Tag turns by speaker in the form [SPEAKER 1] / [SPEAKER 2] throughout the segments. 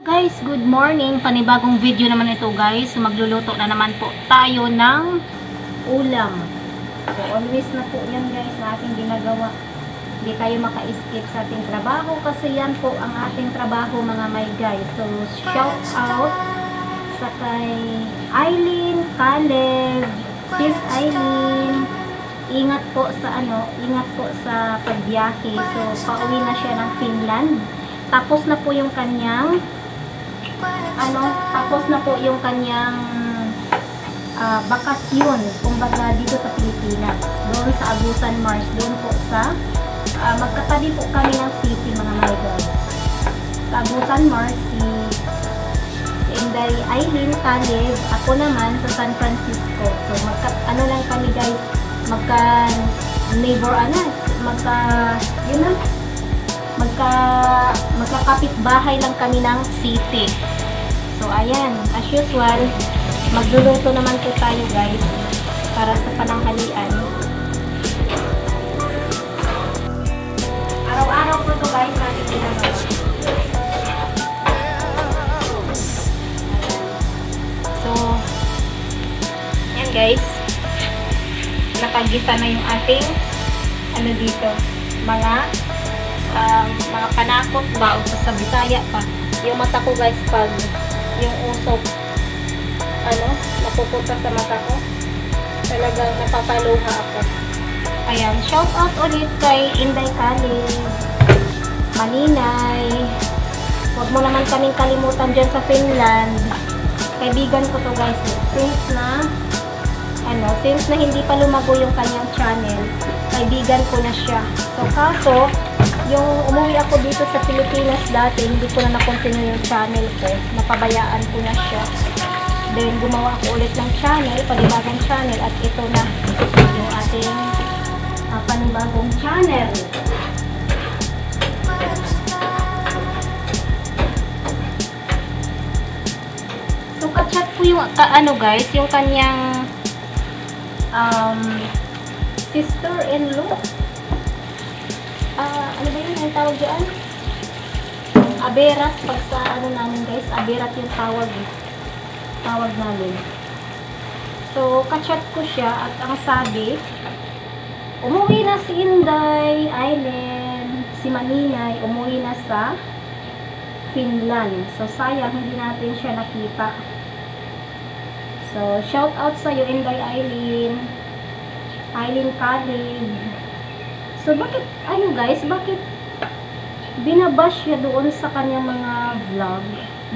[SPEAKER 1] Guys, good morning. Panibagong video naman ito guys. Magluluto na naman po tayo ng ulam. So always na po yan guys na ating ginagawa. Hindi tayo maka-escape sa ating trabaho kasi yan po ang ating trabaho mga my guys. So shout out sa kay Eileen, Caleb, Sis Eileen. Ingat po sa pagbiyahe. So pauwi na siya ng Finland. Tapos na po yung kanyang bakasyon, kumbaga dito sa Pilipinas, doon sa Agusan Mars, doon po sa magkatabi po kami ng city mga my guys. Sa Agusan Mars, si Inday Eileen, Caleb, ako naman sa San Francisco. So lang kami guys, magkakapit bahay lang kami ng city. So ayan, as usual, magluluto naman po tayo guys para sa pananghalian. Araw-araw po to guys natin ginagawa. So ayan guys, nakagisa na yung ating dito, mga panakot ba o sa Bisaya pa. Yung mata ko guys, pag yung usok napupunta sa mata ko, talagang napapaluha ako. Ayan, shout out ulit kay Inday Caleb, Maninay. Huwag mo naman kaming kalimutan dyan sa Finland. Kaibigan ko to guys, since na hindi pa lumago yung kanyang channel, kaibigan ko na siya. So kaso yung umuwi ako dito sa Pilipinas dati, hindi ko na na-continue yung channel ko. Napabayaan ko na siya. Then, gumawa ako ulit ng channel, panibagong channel, at ito na yung ating panibagong channel. So, ka-chat ko yung, guys, yung kanyang sister-in-law. Ano ba yun ang tawag dyan? Aberat, pag sa namin guys, aberat yung tawag namin. So, kachat ko siya at ang sabi, umuwi na si Inday, Eileen, si Maninay, umuwi na sa Finland. So, sayang, hindi natin siya nakita. So, shout out sa'yo, Inday, Eileen Caleb. So, bakit binabash siya doon sa kanyang mga vlog?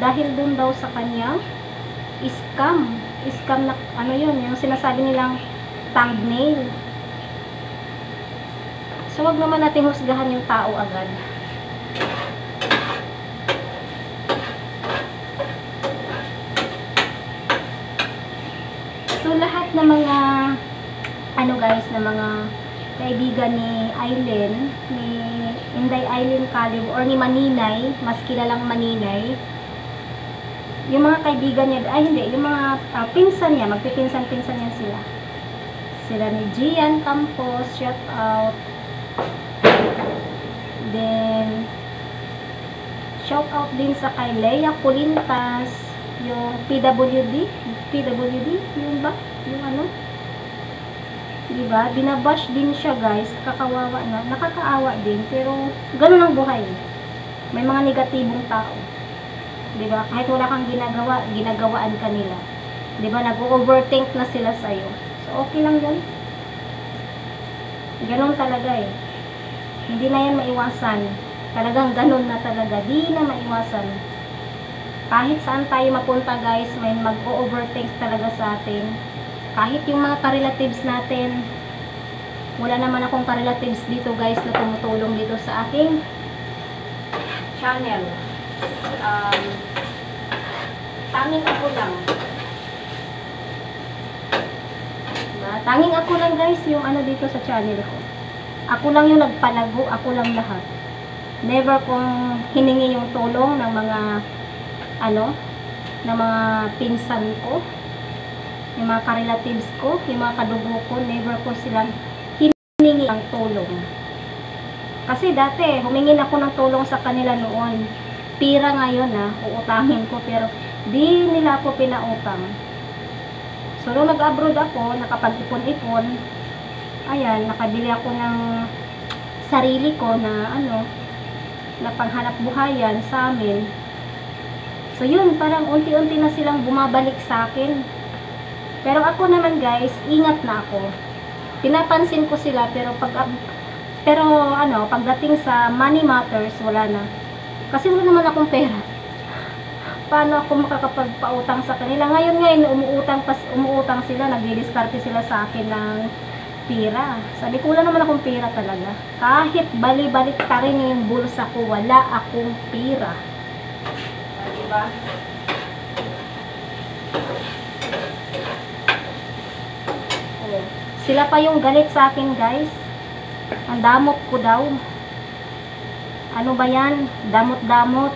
[SPEAKER 1] Dahil doon daw sa kanyang scam na, yung sinasabi nilang thumbnail. So, wag naman natin husgahan yung tao agad. So, lahat ng mga na mga kaibigan ni Eileen, ni Inday Eileen Caleb, or ni Maninay, mas kilalang Maninay, yung mga kaibigan niya, yung mga pinsan niya, magpipinsan-pinsan niya sila ni Gian Campos, shout out. Then shout out din sa kay Leia Pulintas, yung PWD, yung diba? Binabash din siya guys, kakawawa na, nakakaawa din, pero ganun ang buhay. May mga negatibong tao, diba? Kahit wala kang ginagawaan kanila, diba? Nag-overthink na sila sa'yo. So okay lang yun. Ganun talaga hindi na yan maiwasan. Talagang ganun na talaga, di na maiwasan. Kahit saan tayo mapunta guys, may mag-overthink talaga sa atin. Kahit yung mga ka-relatives natin, wala naman akong ka-relatives dito guys na tumutulong dito sa aking channel. Tanging ako lang. Diba? Tanging ako lang guys yung dito sa channel ko. Ako lang yung nagpalago, ako lang lahat. Never kong hiningi yung tulong ng mga ng mga pinsan ko, yung mga ka-relatives ko, yung mga kadugo ko, never ko silang hiningi ang tulong. Kasi dati, humingin ako ng tulong sa kanila noon. pira ngayon uutangin ko, pero di nila ako pinautang. So nung nag-abroad ako, nakapag-ipon-ipon, ayan, nakabili ako ng sarili ko na na panghanap buhayan sa amin. So yun, parang unti-unti na silang bumabalik sa akin. Pero ako naman guys, ingat na ako. Pinapansin ko sila, pero pagdating sa money matters, wala na. Kasi wala naman akong pera. Paano ako makakapagpautang sa kanila? Ngayon umuutang sila, nagdidiskarte sila sa akin ng pira. Sabi ko, wala naman akong pira talaga. Kahit bali-balik pa rin yung bulsa ko, wala akong pira. Diba? Oh. Sila pa yung galit sa akin, guys. Ang damot ko daw. Ano ba yan? Damot-damot.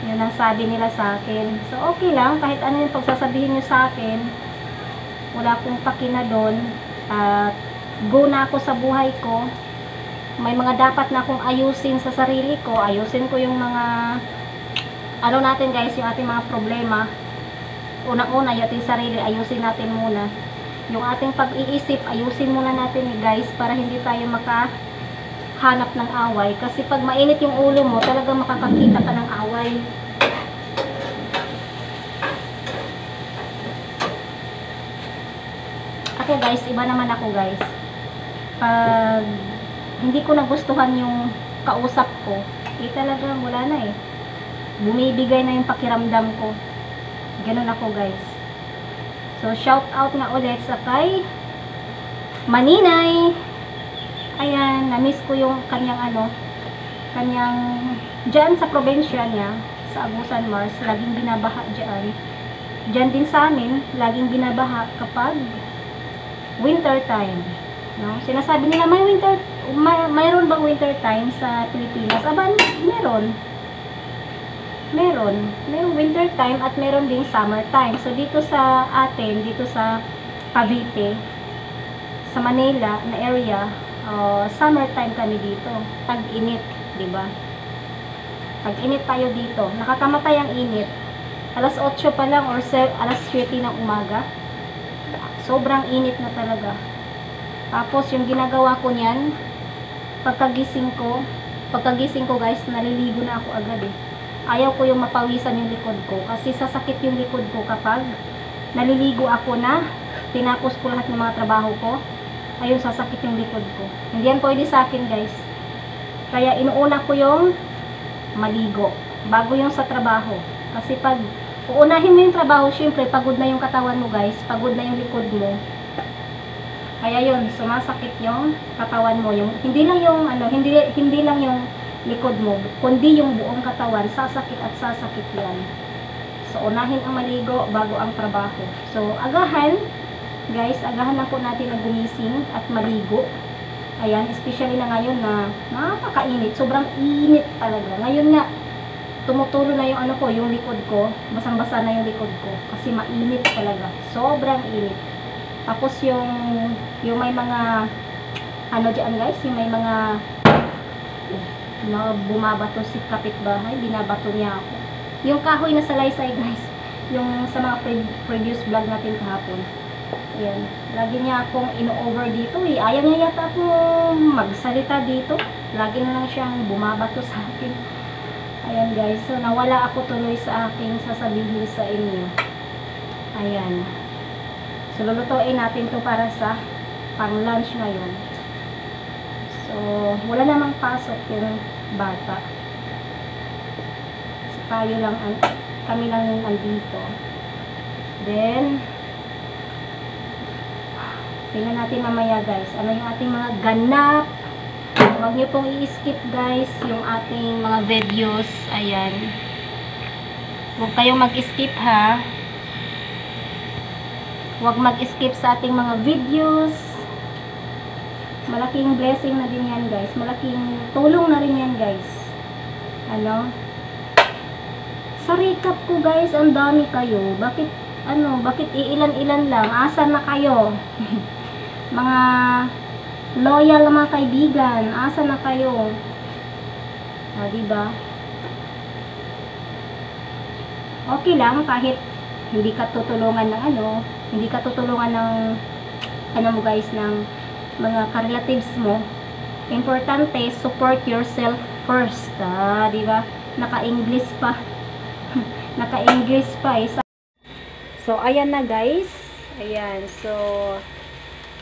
[SPEAKER 1] Yun ang sabi nila sa akin. So, okay lang. Kahit ano yung pagsasabihin nyo sa akin, wala akong pakina doon. At go na ako sa buhay ko. May mga dapat na akong ayusin sa sarili ko. Ayusin ko yung mga natin guys, yung ating mga problema. Unang-una, yung ating sarili, ayusin natin muna. Yung ating pag-iisip, ayusin muna natin guys, para hindi tayo makahanap ng away. Kasi pag mainit yung ulo mo, talagang makakakita ka ng away. Ako guys, iba naman ako guys. Pag hindi ko nagustuhan yung kausap ko, talagang wala na bumibigay na yung pakiramdam ko. Ganun ako guys. So, shout out nga ulit sa kay Maninay. Ayan, na-miss ko yung kanyang dyan sa probinsya niya, sa Agusan Mars, laging binabaha dyan. Dyan din sa amin, laging binabaha kapag winter time. No? Sinasabi nila, mayroon bang winter time sa Pilipinas? Aba, meron. Meron winter time at meron ding summer time. So dito sa atin, dito sa Cavite, sa Manila na area, summer time kami dito. Tag-init, 'di ba? Tag-init tayo dito. Nakakamatay ang init. Alas 8 pa lang or alas 7 ng umaga. Sobrang init na talaga. Tapos yung ginagawa ko niyan, pagkagising ko guys, naliligo na ako agad Ayaw ko yung mapawisan yung likod ko. Kasi sasakit yung likod ko kapag naliligo ako na tinapos ko lahat ng mga trabaho ko. Ayun, sasakit yung likod ko. Hindi yan pwede sa akin, guys. Kaya inuuna ko yung maligo bago yung sa trabaho. Kasi pag uunahin mo yung trabaho, syempre pagod na yung katawan mo, guys. Pagod na yung likod mo. Kaya yun, sumasakit yung katawan mo. Hindi lang yung likod mo, kundi yung buong katawan, sasakit at sasakit yan. So, unahin ang maligo bago ang trabaho. So, agahan, guys, agahan na po natin na gumising at maligo. Ayan, especially na ngayon na napakainit, sobrang init talaga. Ngayon nga, tumutulo na yung yung likod ko, basang-basa na yung likod ko, kasi mainit talaga, sobrang init. Tapos yung may mga, dyan guys, yung may mga, bumabato si kapitbahay, binabato niya ako. Yung kahoy na salaysay guys, yung sa mga previous vlog natin kahapon. Ayan, lagi niya akong ino-over dito Ayaw niya yata akong magsalita dito. Lagi na lang siyang bumabato sa akin. Ayan guys, so nawala ako tuloy sa aking sasabihin sa inyo. Ayan. So lulutuin natin to para sa pang lunch ngayon. So, wala namang pasok yung bata. So, kami lang andito. Then, tingnan natin mamaya guys. Ano yung ating mga ganap. Huwag nyo pong i-skip guys yung ating mga videos. Ayan. Huwag kayong mag-skip ha. Huwag mag-skip sa ating mga videos. Malaking blessing na din yan guys. Malaking tulong na rin yan guys. Sa recap ko guys, ang dami kayo. Bakit iilan-ilan lang? Asan na kayo? Mga loyal na mga kaibigan. Asan na kayo? Diba? okay lang kahit hindi ka tutulungan ng hindi ka tutulungan ng mo guys, ng mga ka-relatives mo. Importante, support yourself first. Di ba? Naka-English pa. Naka-English pa eh. So, ayan na guys. Ayan. So,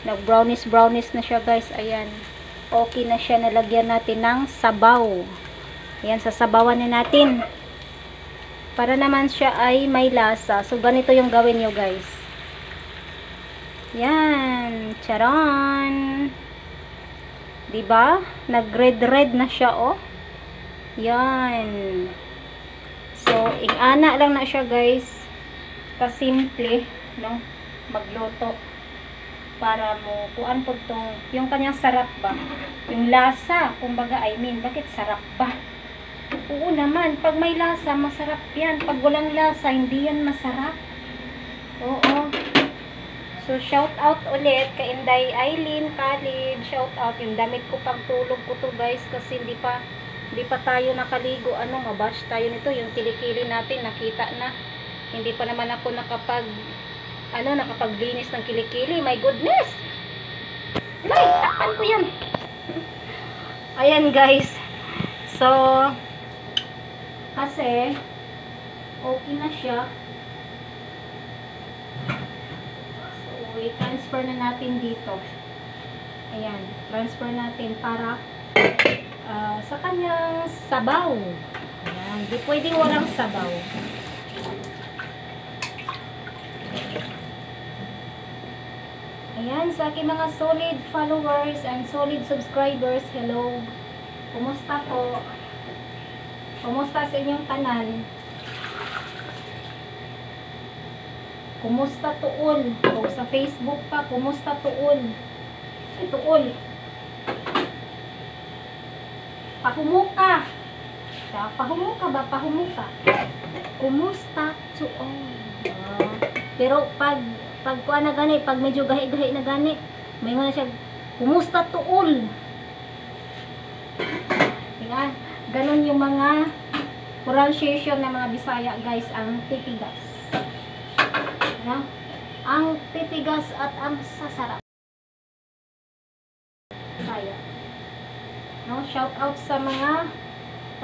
[SPEAKER 1] nag-brownish na siya guys. Ayan. Okay na siya. Nalagyan natin ng sabaw. Ayan, sasabawan na natin. Para naman siya ay may lasa. So, ganito yung gawin nyo guys. Yan. Charon. Diba? Nag-red na siya, oh. Yan. So, ingana lang na siya guys. Kasimple, no? Magluto. Para mo, kuan po itong, yung kanyang sarap ba? Yung lasa, kumbaga, bakit sarap ba? Oo naman, pag may lasa, masarap yan. Pag walang lasa, hindi yan masarap. Oo. So, shout out ulit kay Inday Eileen Khalid. Shout out. Yung damit ko pagtulog ko to guys, kasi hindi pa tayo nakaligo. Mabash tayo nito. Yung kilikili natin, nakita na. Hindi pa naman ako nakapaglinis ng kilikili. My goodness! Ay, takpan ko yan. Ayan guys. So, kasi okay na siya. So, i-transfer na natin dito. Ayan, transfer natin para sa kanyang sabaw. Ayan, di pwedeng walang sabaw. Ayan, sa aking mga solid followers and solid subscribers, hello. Kumusta po? Kumusta sa inyong tanan? Kumusta tuol? O sa Facebook pa, kumusta tuol? Ay, tuol. Pahumuka. Pahumuka ba? Pahumuka. Kumusta tuol? Pero pag kuha na gani, pag medyo gahi-gahi na gani, may mga siya, kumusta tuol? Tingnan. Ganon yung mga pronunciation ng mga Bisaya guys, ang titigas. No? Ang titigas at ang sasarap. Bisaya. No? Shout out sa mga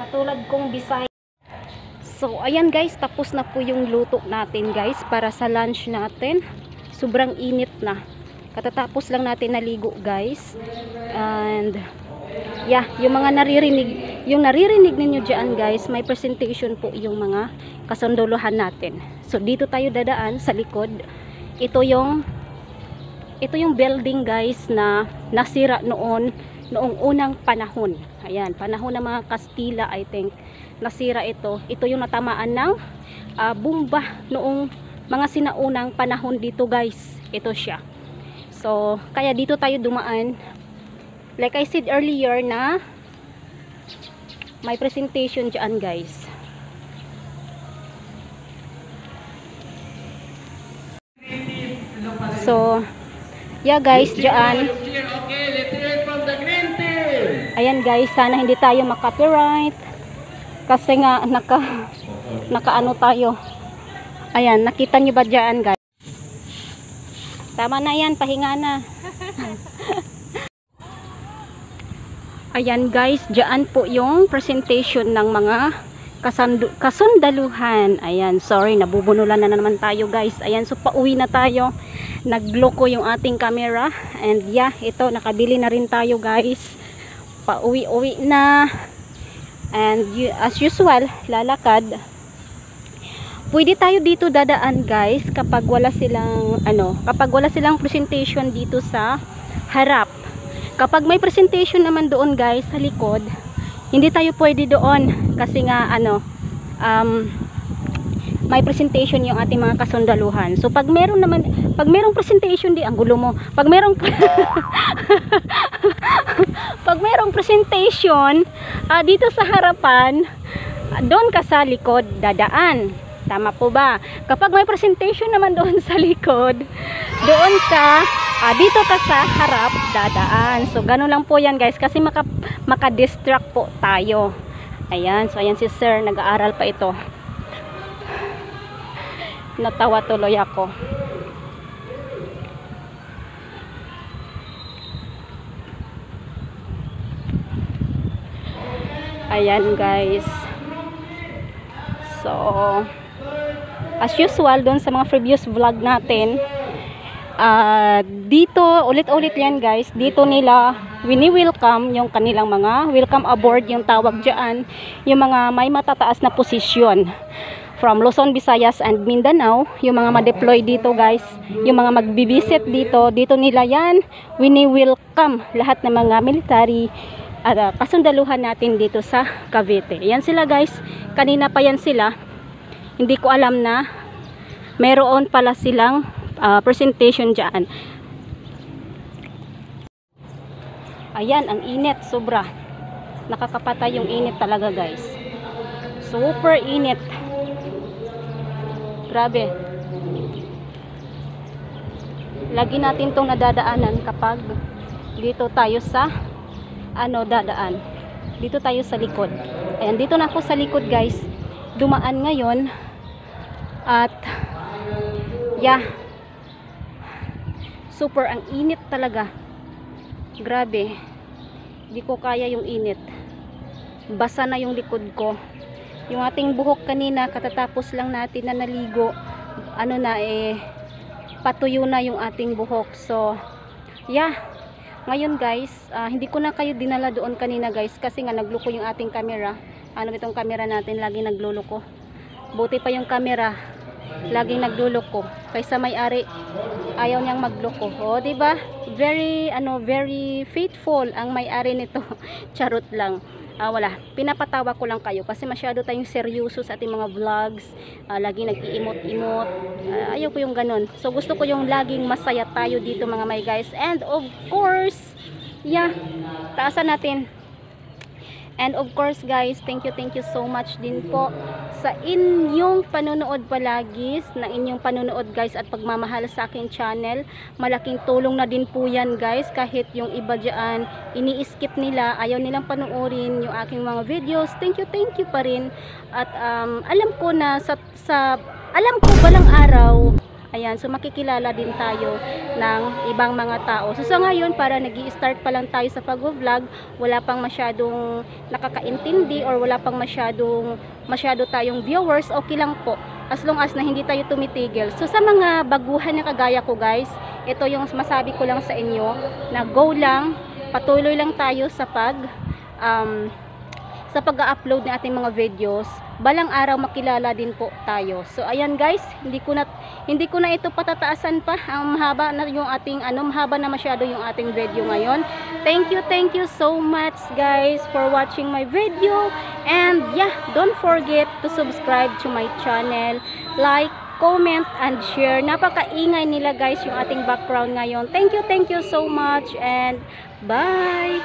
[SPEAKER 1] katulad kong Bisaya. So, ayan guys, tapos na po yung luto natin guys para sa lunch natin. Sobrang init na. Katatapos lang natin naligo guys. And yeah, yung mga naririnig ninyo dyan guys, may presentation po yung mga kasunduluhan natin. So dito tayo dadaan sa likod. Ito yung building guys na nasira noong unang panahon. Ayan, panahon ng mga Kastila, I think nasira ito. Ito yung natamaan ng bomba noong mga sinaunang panahon dito guys. Ito siya. So kaya dito tayo dumaan. Like I said earlier na may presentation dyan guys. So, yeah guys, dyan. Ayan guys, sana hindi tayo maka-copyright. Kasi nga, naka-ano tayo. Ayan, nakita nyo ba dyan guys? Tama na yan, pahinga na. Ayan guys, dyan po yung presentation ng mga kasundaluhan. Ayan, sorry, nabubunulan na naman tayo guys. Ayan, so pauwi na tayo. Nagloko yung ating camera. And yeah, ito, nakabili na rin tayo guys. Pauwi-uwi na. And as usual, lalakad. Pwede tayo dito dadaan guys kapag wala silang presentation dito sa harap. Kapag may presentation naman doon guys sa likod, hindi tayo pwede doon kasi nga may presentation yung ating mga kasundaluhan. So pag merong presentation ang gulo mo. Pag merong presentation dito sa harapan, doon ka sa likod dadaan. Tama po ba? Kapag may presentation naman doon sa likod, doon ka dito ka sa harap dadaan. So ganun lang po yan guys, kasi maka-distract po tayo. Ayan, so ayan si sir, nag-aaral pa ito. Natawa tuloy ako. Ayan guys. So, as usual doon sa mga previous vlog natin, dito ulit-ulit yan guys, dito nila wini-welcome yung kanilang mga welcome aboard yung tawag dyan, yung mga may matataas na posisyon from Luzon, Visayas and Mindanao, yung mga ma-deploy dito guys, yung mga magbibisit dito, dito nila yan wini-welcome lahat ng mga military kasundaluhan natin dito sa Cavite. Yan sila guys, kanina pa yan sila, hindi ko alam na mayroon pala silang presentation dyan. Ayan, ang init, sobra. Nakakapatay yung init talaga guys. Super init. Grabe. Lagi natin tong nadadaanan kapag dito tayo sa dadaan. Dito tayo sa likod. Ayan, dito na ako sa likod guys. Dumaan ngayon at yeah, super ang init talaga. Grabe. Di ko kaya yung init. Basa na yung likod ko. Yung ating buhok kanina, katatapos lang natin na naligo, patuyo na yung ating buhok. So, yeah. Ngayon guys, hindi ko na kayo dinala doon kanina guys, kasi nga nagloko yung ating camera. Itong camera natin, laging nagluloko. Buti pa yung camera, laging nagluloko. Kaysa may-ari, ayaw niyang magloko. O, diba? Very faithful ang may-ari nito. Charot lang. Wala. Pinapatawa ko lang kayo kasi masyado tayong seryoso sa ating mga vlogs. Laging nag-iimot-imot. Ayaw ko yung ganun. So, gusto ko yung laging masaya tayo dito mga may guys. And of course, yeah, taasan natin. And of course guys, thank you so much din po sa inyong panonood palagi, na inyong panonood guys at pagmamahal sa aking channel. Malaking tulong na din po yan guys, kahit yung iba dyan ini-skip nila, ayaw nilang panoorin yung aking mga videos. Thank you pa rin. At alam ko na alam ko balang araw, ayan, so makikilala din tayo ng ibang mga tao. So sa ngayon, para nag-i-start pa lang tayo sa pag-vlog, wala pang masyadong nakakaintindi or wala pang masyado tayong viewers, okay lang po. As long as na hindi tayo tumitigil. So sa mga baguhan na kagaya ko guys, ito yung masabi ko lang sa inyo, na go lang, patuloy lang tayo sa pag-upload ng ating mga videos. Balang araw makilala din po tayo. So ayan guys, hindi ko na ito patataasan pa. Ang mahaba na yung ating mahaba na masyado yung ating video ngayon. Thank you so much guys for watching my video. And yeah, don't forget to subscribe to my channel, like, comment and share. Napakaingay nila guys yung ating background ngayon. Thank you so much and bye.